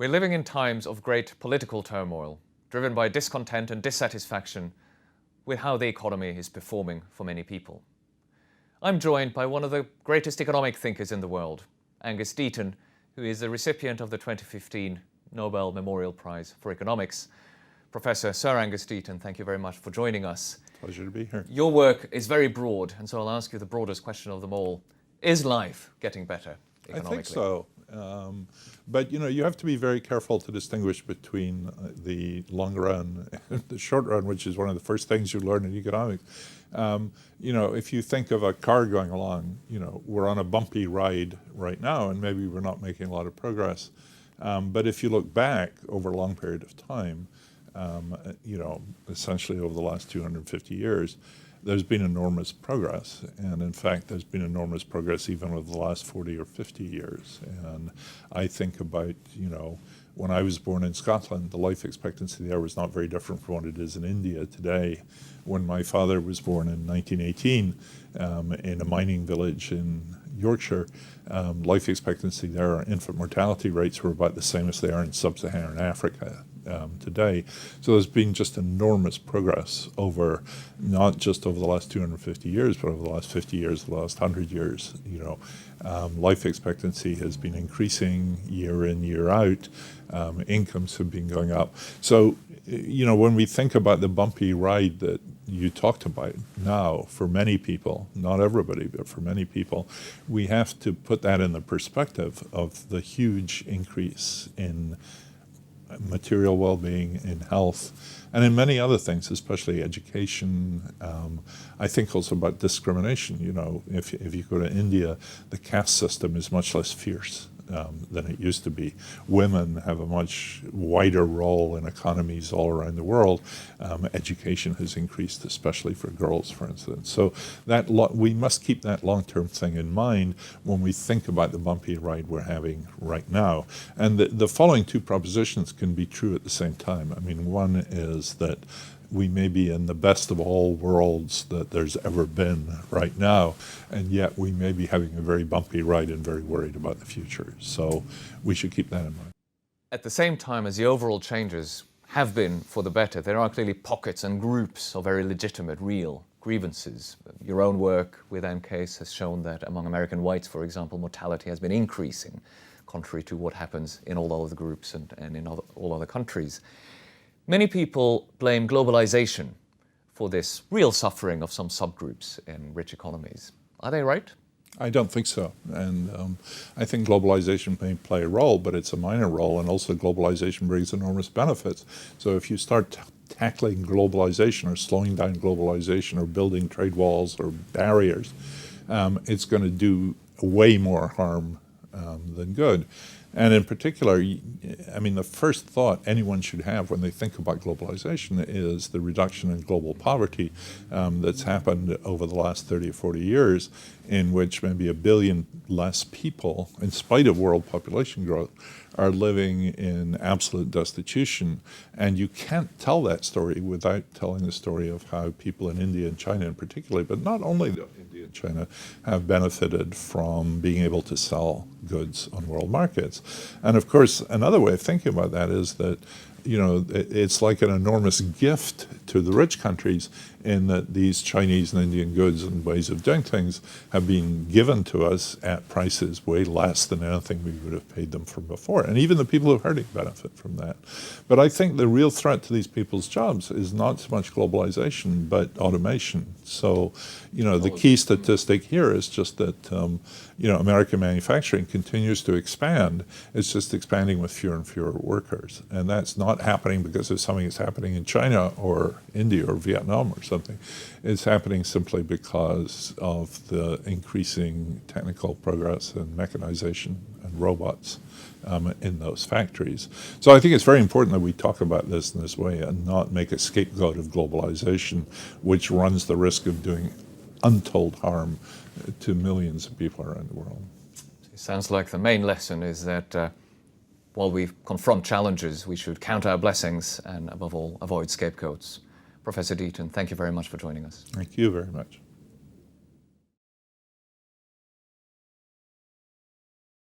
We're living in times of great political turmoil, driven by discontent and dissatisfaction with how the economy is performing for many people. I'm joined by one of the greatest economic thinkers in the world, Angus Deaton, who is the recipient of the 2015 Nobel Memorial Prize for Economics. Professor Sir Angus Deaton, thank you very much for joining us. Pleasure to be here. Your work is very broad, and so I'll ask you the broadest question of them all. Is life getting better economically? I think so. But you have to be very careful to distinguish between the long run and the short run, which is one of the first things you learn in economics. If you think of a car going along, we're on a bumpy ride right now, and maybe we're not making a lot of progress. But if you look back over a long period of time, essentially over the last 250 years, there's been enormous progress. And in fact, there's been enormous progress even over the last 40 or 50 years. And I think about, when I was born in Scotland, the life expectancy there was not very different from what it is in India today. When my father was born in 1918 in a mining village in Yorkshire, life expectancy there, infant mortality rates were about the same as they are in sub-Saharan Africa today. So there's been just enormous progress over, not just over the last 250 years, but over the last 50 years, the last 100 years. Life expectancy has been increasing year in, year out. Incomes have been going up. So, when we think about the bumpy ride that you talked about now, for many people, not everybody, but for many people, we have to put that in the perspective of the huge increase in material well-being, in health, and in many other things, especially education. I think also about discrimination. If you go to India, the caste system is much less fierce than it used to be. Women have a much wider role in economies all around the world. Education has increased, especially for girls, for instance. So we must keep that long-term thing in mind when we think about the bumpy ride we're having right now. And the following two propositions can be true at the same time. I mean, one is that we may be in the best of all worlds that there's ever been right now, and yet we may be having a very bumpy ride and very worried about the future. So we should keep that in mind. At the same time as the overall changes have been for the better, there are clearly pockets and groups of very legitimate, real grievances. Your own work with MCASE has shown that among American whites, for example, mortality has been increasing, contrary to what happens in all other groups and in all other countries. Many people blame globalization for this real suffering of some subgroups in rich economies. Are they right? I don't think so. And I think globalization may play a role, but it's a minor role, and also globalization brings enormous benefits. So if you start tackling globalization or slowing down globalization or building trade walls or barriers, it's going to do way more harm than good. And in particular, the first thought anyone should have when they think about globalization is the reduction in global poverty that's happened over the last 30 or 40 years, in which maybe 1 billion less people, in spite of world population growth, are living in absolute destitution. And you can't tell that story without telling the story of how people in India and China in particular, but not only India and China, have benefited from being able to sell goods on world markets. And of course, another way of thinking about that is that it's like an enormous gift to the rich countries in that these Chinese and Indian goods and ways of doing things have been given to us at prices way less than anything we would have paid them for before. And even the people who hardly benefit from that. But I think the real threat to these people's jobs is not so much globalization, but automation. So, the key statistic here is just that, American manufacturing continues to expand. It's just expanding with fewer and fewer workers. And that's not happening because of something that's happening in China or India or Vietnam or something. It's happening simply because of the increasing technical progress and mechanization and robots in those factories. So I think it's very important that we talk about this in this way and not make a scapegoat of globalization, which runs the risk of doing untold harm to millions of people around the world. It sounds like the main lesson is that while we confront challenges, we should count our blessings and, above all, avoid scapegoats. Professor Deaton, thank you very much for joining us. Thank you very much.